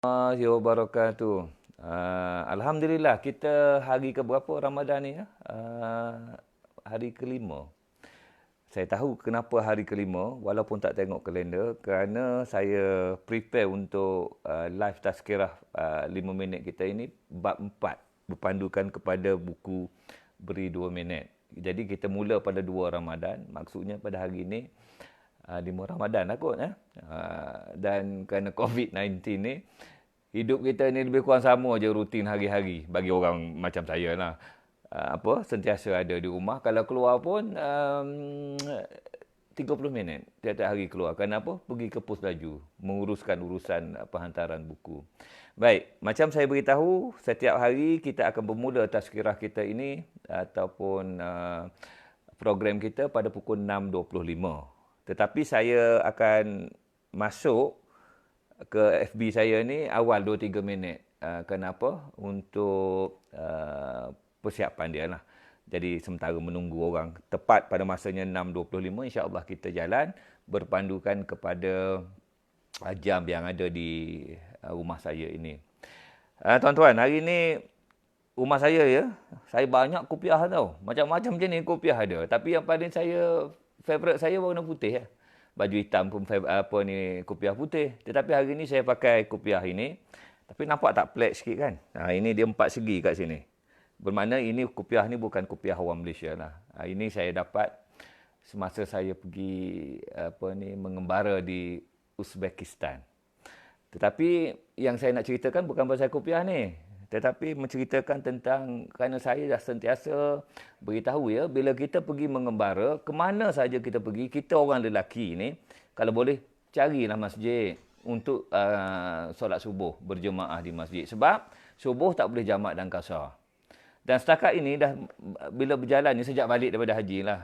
Warahmatullahi wabarakatuh. Alhamdulillah, kita hari ke berapa Ramadan ni? Hari kelima. Saya tahu kenapa hari kelima, walaupun tak tengok kalender, kerana saya prepare untuk live tazkirah 5 minit kita ini, bab 4, berpandukan kepada buku Beri 2 minit. Jadi kita mula pada 2 Ramadan, maksudnya pada hari ini 5 Ramadan lah kot. Dan kerana COVID-19 ni, hidup kita ni lebih kurang sama je rutin hari-hari bagi orang macam saya lah. Sentiasa ada di rumah. Kalau keluar pun 30 minit tiap-tiap hari keluar. Kenapa? Pergi ke pos laju, menguruskan urusan penghantaran buku. Baik, macam saya beritahu, setiap hari kita akan bermula tazkirah kita ini ataupun program kita pada pukul 6.25. Tetapi saya akan masuk ke FB saya ni awal 2-3 minit. Kenapa? Untuk persiapan dia lah. Jadi sementara menunggu orang tepat pada masanya 6.25, insya-Allah kita jalan berpandukan kepada jam yang ada di rumah saya ini. Tuan-tuan, hari ni rumah saya saya banyak kopiah tau. Macam-macam jenis kopiah ada. Tapi yang paling favorite saya warna putih . Baju hitam pun kopiah putih. Tetapi hari ni saya pakai kopiah ini. Tapi nampak tak pelik sikit kan? Ini dia 4 segi kat sini. Bermakna ini kopiah ni bukan kopiah orang Malaysia lah. Ini saya dapat semasa saya pergi mengembara di Uzbekistan. Tetapi yang saya nak ceritakan bukan pasal kopiah ni. Tetapi menceritakan tentang, kerana saya dah sentiasa beritahu bila kita pergi mengembara, ke mana saja kita pergi, kita orang lelaki ni, kalau boleh carilah masjid untuk solat subuh berjemaah di masjid. Sebab subuh tak boleh jamak dan kasar. Dan setakat ini dah bila berjalan ni sejak balik daripada haji lah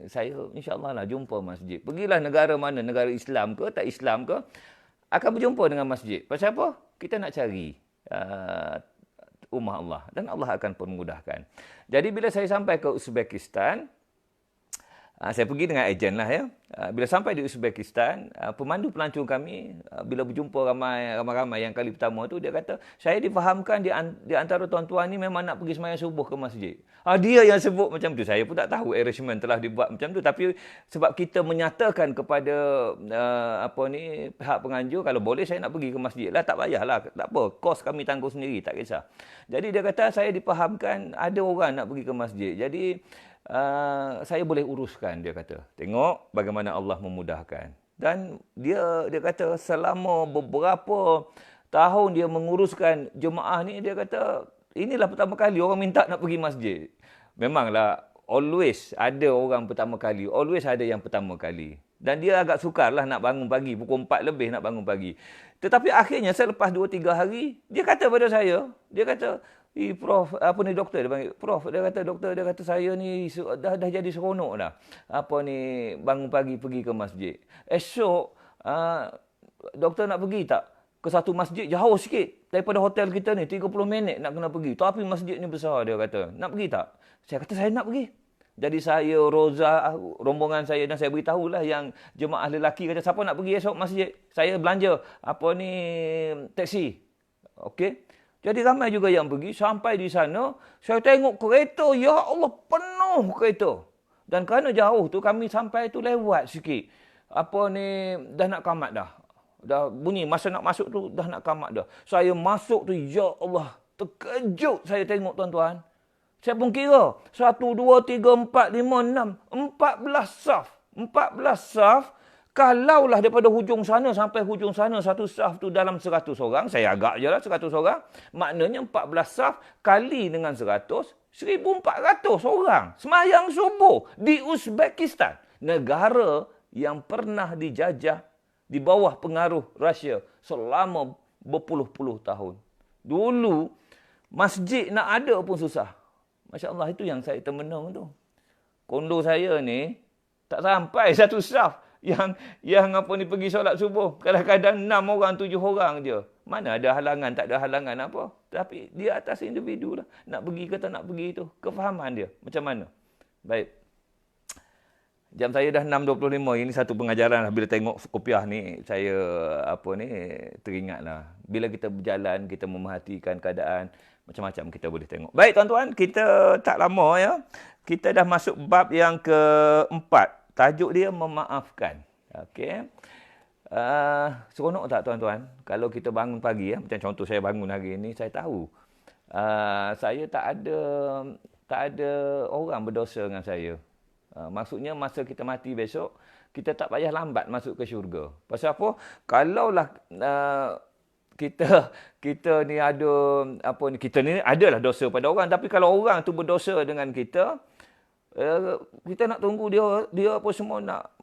saya insya-Allah lah jumpa masjid. Pergilah negara mana, negara Islam ke tak Islam ke, akan berjumpa dengan masjid. Pasal apa? Kita nak cari rumah Allah dan Allah akan permudahkan. Jadi bila saya sampai ke Uzbekistan, saya pergi dengan ejen lah . Bila sampai di Uzbekistan, pemandu pelancong kami, bila berjumpa ramai-ramai yang kali pertama tu, dia kata, saya difahamkan di antara tuan-tuan ni memang nak pergi sembahyang subuh ke masjid. Dia yang sebut macam tu. Saya pun tak tahu arrangement telah dibuat macam tu. Tapi sebab kita menyatakan kepada pihak penganjur, kalau boleh saya nak pergi ke masjid lah, tak payahlah, tak apa, kos kami tanggung sendiri, tak kisah. Jadi dia kata, saya difahamkan ada orang nak pergi ke masjid. Jadi saya boleh uruskan, dia kata. Tengok bagaimana Allah memudahkan. Dan dia kata selama beberapa tahun dia menguruskan jemaah ni, dia kata inilah pertama kali orang minta nak pergi masjid. Memanglah always ada orang pertama kali, always ada yang pertama kali. Dan dia agak sukarlah nak bangun pagi, pukul 4 lebih nak bangun pagi. Tetapi akhirnya selepas 2-3 hari, dia kata pada saya, dia kata, Prof, doktor dia panggil. Prof, dia kata saya ni dah jadi seronok dah. Bangun pagi pergi ke masjid. Esok, doktor nak pergi tak? Ke satu masjid jauh sikit. Daripada hotel kita ni, 30 minit nak kena pergi. Tapi masjid ni besar, dia kata. Nak pergi tak? Saya kata, saya nak pergi. Jadi saya, Roza, rombongan saya, dan saya beritahulah yang jemaah lelaki kata, siapa nak pergi esok masjid? Saya belanja taksi. Okey. Jadi ramai juga yang pergi. Sampai di sana, saya tengok kereta. Ya Allah, penuh kereta. Dan kerana jauh tu, kami sampai tu lewat sikit. Dah nak kamat dah. Dah bunyi, masa nak masuk tu, dah nak kamat dah. Saya masuk tu, ya Allah, terkejut saya tengok tuan-tuan. Saya pun kira. 1, 2, 3, 4, 5, 6. 14 saf. 14 saf. Kalaulah daripada hujung sana sampai hujung sana, satu saf tu dalam 100 orang, saya agak je lah 100 orang, maknanya 14 saf kali dengan 100, 1,400 orang sembahyang subuh di Uzbekistan, negara yang pernah dijajah di bawah pengaruh Rusia selama berpuluh-puluh tahun. Dulu, masjid nak ada pun susah. Masya Allah, itu yang saya termenung tu. Kondo saya ni, tak sampai satu saf. Yang pergi solat subuh. Kadang-kadang 6 orang, 7 orang je. Mana ada halangan, tak ada halangan apa. Tapi dia atas individu lah. Nak pergi ke tak nak pergi tu. Kefahaman dia. Macam mana? Baik. Jam saya dah 6.25. Ini satu pengajaran lah. Bila tengok kopiah ni, saya teringatlah. Bila kita berjalan, kita memerhatikan keadaan, macam-macam kita boleh tengok. Baik tuan-tuan, kita tak lama ya. Kita dah masuk bab yang keempat. Tajuk dia memaafkan. Okey. Seronok tak tuan-tuan? Kalau kita bangun pagi ya, macam contoh saya bangun hari ini, saya tahu saya tak ada orang berdosa dengan saya. Maksudnya masa kita mati besok, kita tak payah lambat masuk ke syurga. Pasal apa? Kalaulah kita ni ada kita ni adalah dosa pada orang, tapi kalau orang tu berdosa dengan kita, kita nak tunggu dia apa semua nak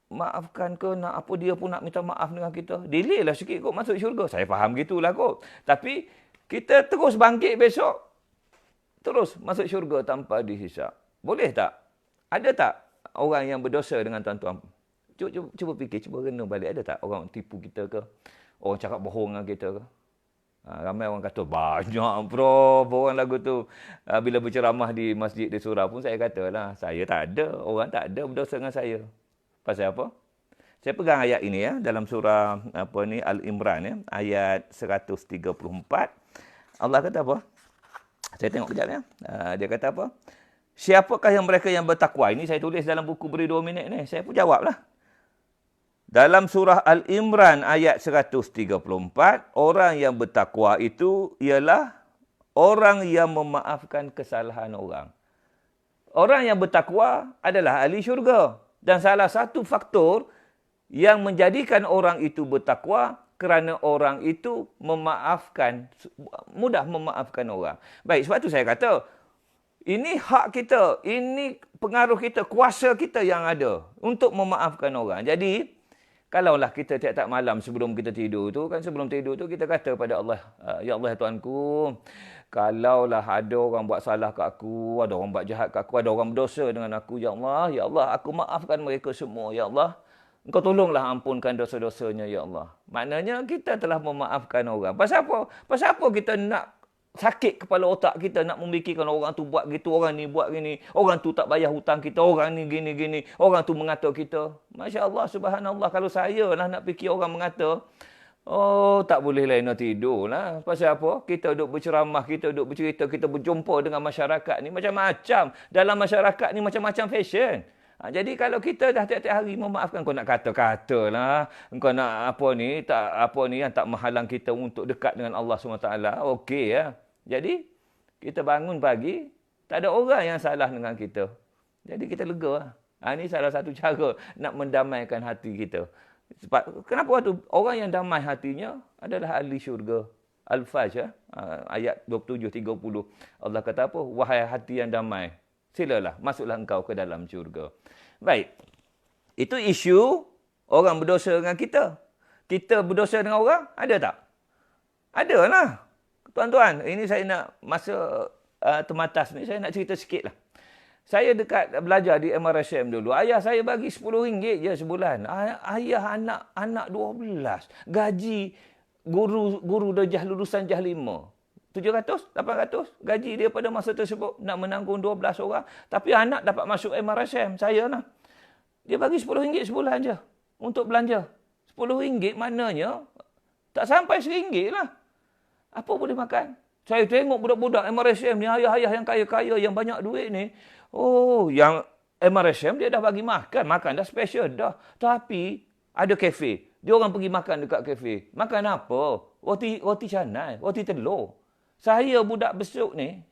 maafkan ke, nak apa dia pun nak minta maaf dengan kita. Delay lah sikit kot masuk syurga. Saya faham gitulah kot. Tapi kita terus bangkit besok, terus masuk syurga tanpa dihisap. Boleh tak? Ada tak orang yang berdosa dengan tuan-tuan? Cuba fikir, cuba renung balik. Ada tak orang tipu kita ke? Orang cakap bohong dengan kita ke? Ramai orang kata, banyak bro, orang lagu tu. Bila berceramah di masjid di surau pun saya katalah, saya tak ada, orang tak ada berdosa dengan saya. Pasal apa? Saya pegang ayat ini ya, dalam surah Al-Imran ya, ayat 134. Allah kata apa? Saya tengok kejap ya. Dia kata apa? Siapakah yang mereka yang bertakwa? Ini saya tulis dalam buku Beri 2 Minit ni. Saya pun jawablah. Dalam surah Al-Imran ayat 134, orang yang bertakwa itu ialah orang yang memaafkan kesalahan orang. Orang yang bertakwa adalah ahli syurga. Dan salah satu faktor yang menjadikan orang itu bertakwa kerana orang itu mudah memaafkan orang. Baik, sebab itu saya kata, ini hak kita, ini pengaruh kita, kuasa kita yang ada untuk memaafkan orang. Jadi, kalaulah kita tiap-tiap malam sebelum kita tidur tu, kan sebelum tidur tu kita kata pada Allah, Ya Allah, Tuanku, kalaulah ada orang buat salah kat aku, ada orang buat jahat kat aku, ada orang berdosa dengan aku, Ya Allah, aku maafkan mereka semua, Ya Allah. Engkau tolonglah ampunkan dosa-dosanya, Ya Allah. Maknanya kita telah memaafkan orang. Pasal apa? Pasal apa kita nak sakit kepala otak kita nak memikirkan orang tu buat gitu, orang ni buat gini, orang tu tak bayar hutang kita, orang ni gini-gini, orang tu mengata kita. Masya Allah, subhanallah, kalau saya lah nak fikir orang mengata, oh, tak boleh lain nak tidur lah. Pasal apa? Kita duduk berceramah, kita duduk bercerita, kita berjumpa dengan masyarakat ni macam-macam. Dalam masyarakat ni macam-macam fashion. Jadi kalau kita dah tiap-tiap hari memaafkan, kau nak kata-kata lah, kau nak yang tak menghalang kita untuk dekat dengan Allah SWT. Okey ya. Jadi kita bangun pagi, tak ada orang yang salah dengan kita. Jadi kita lega lah. Ini salah satu cara nak mendamaikan hati kita. Sebab kenapa tu orang yang damai hatinya adalah ahli syurga. Al-Fajr ayat 27-30. Allah kata apa? Wahai hati yang damai, silalah, masuklah engkau ke dalam syurga. Baik. Itu isu orang berdosa dengan kita. Kita berdosa dengan orang, ada tak? Ada lah. Tuan-tuan, ini saya nak masa termatas ni, saya nak cerita sikit lah. Saya dekat belajar di MRSM dulu. Ayah saya bagi RM10 je sebulan. Ayah anak 12. Gaji guru darjah lulusan Jah 5. 700, 800 gaji dia pada masa tersebut nak menanggung 12 orang. Tapi anak dapat masuk MRSM, saya lah. Dia bagi RM10 sebulan je untuk belanja. RM10 maknanya tak sampai RM1 lah. Apa boleh makan? Saya tengok budak-budak MRSM ni, ayah-ayah yang kaya-kaya, yang banyak duit ni. Oh, yang MRSM dia dah bagi makan. Makan dah special dah. Tapi ada kafe. Dia orang pergi makan dekat kafe. Makan apa? Roti canai, roti telur. Saya budak besuk ni,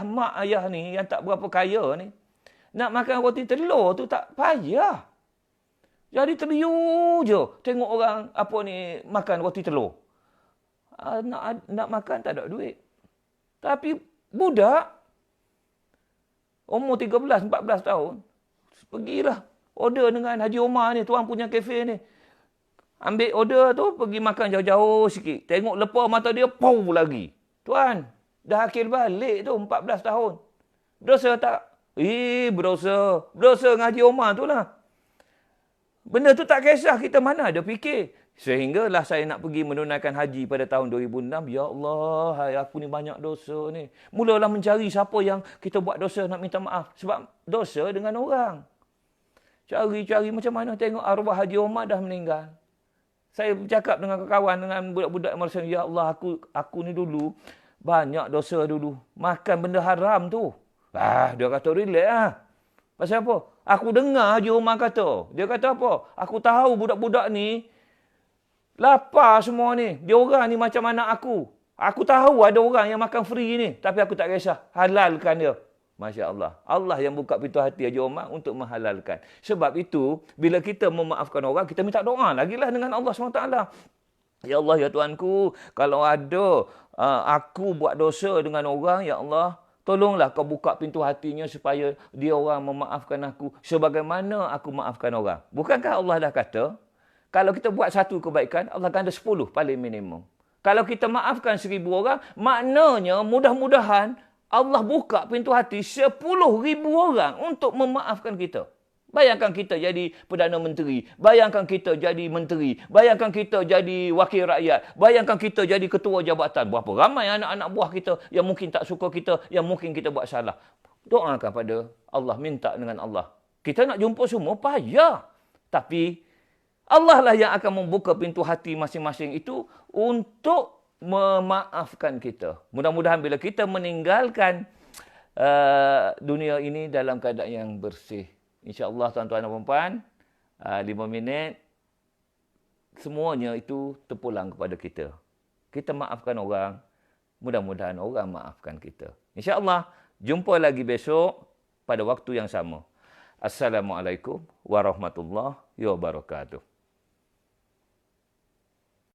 mak ayah ni yang tak berapa kaya ni, nak makan roti telur tu tak payah. Jadi teriu je tengok orang makan roti telur. Nak makan tak ada duit. Tapi budak umur 13-14 tahun, pergilah order dengan Haji Omar ni, tuan punya kafe ni. Ambil order tu, pergi makan jauh-jauh sikit. Tengok lepas mata dia, pau lagi. Tuan, dah akil balik tu 14 tahun. Berdosa tak? Berdosa. Berdosa dengan Haji Omar tu lah. Benda tu tak kisah, kita mana ada fikir. Sehinggalah saya nak pergi menunaikan haji pada tahun 2006. Ya Allah, aku ni banyak dosa ni. Mulalah mencari siapa yang kita buat dosa nak minta maaf. Sebab dosa dengan orang. Cari-cari macam mana tengok arwah Haji Omar dah meninggal. Saya bercakap dengan kawan, dengan budak-budak Malaysia, ya Allah, aku ni dulu banyak dosa dulu. Makan benda haram tu. Dia kata relax lah. Pasal apa? Aku dengar Haji Omar kata. Dia kata apa? Aku tahu budak-budak ni lapar semua ni. Dia orang ni macam anak aku. Aku tahu ada orang yang makan free ni. Tapi aku tak kisah. Halalkan dia. Masya Allah. Allah yang buka pintu hati Haji Omar untuk menghalalkan. Sebab itu, bila kita memaafkan orang, kita minta doa lagilah dengan Allah SWT. Ya Allah, ya Tuanku, kalau ada aku buat dosa dengan orang, ya Allah, tolonglah kau buka pintu hatinya supaya dia orang memaafkan aku sebagaimana aku maafkan orang. Bukankah Allah dah kata, kalau kita buat satu kebaikan, Allah ganda 10 paling minimum. Kalau kita maafkan 1000 orang, maknanya mudah-mudahan Allah buka pintu hati 10,000 orang untuk memaafkan kita. Bayangkan kita jadi Perdana Menteri. Bayangkan kita jadi Menteri. Bayangkan kita jadi Wakil Rakyat. Bayangkan kita jadi Ketua Jabatan. Berapa ramai anak-anak buah kita yang mungkin tak suka kita, yang mungkin kita buat salah. Doakan pada Allah, minta dengan Allah. Kita nak jumpa semua, payah. Tapi Allah lah yang akan membuka pintu hati masing-masing itu untuk memaafkan kita. Mudah-mudahan bila kita meninggalkan dunia ini dalam keadaan yang bersih. InsyaAllah tuan-tuan dan puan-puan, 5 minit, semuanya itu terpulang kepada kita. Kita maafkan orang, mudah-mudahan orang maafkan kita. InsyaAllah, jumpa lagi besok pada waktu yang sama. Assalamualaikum warahmatullahi wabarakatuh.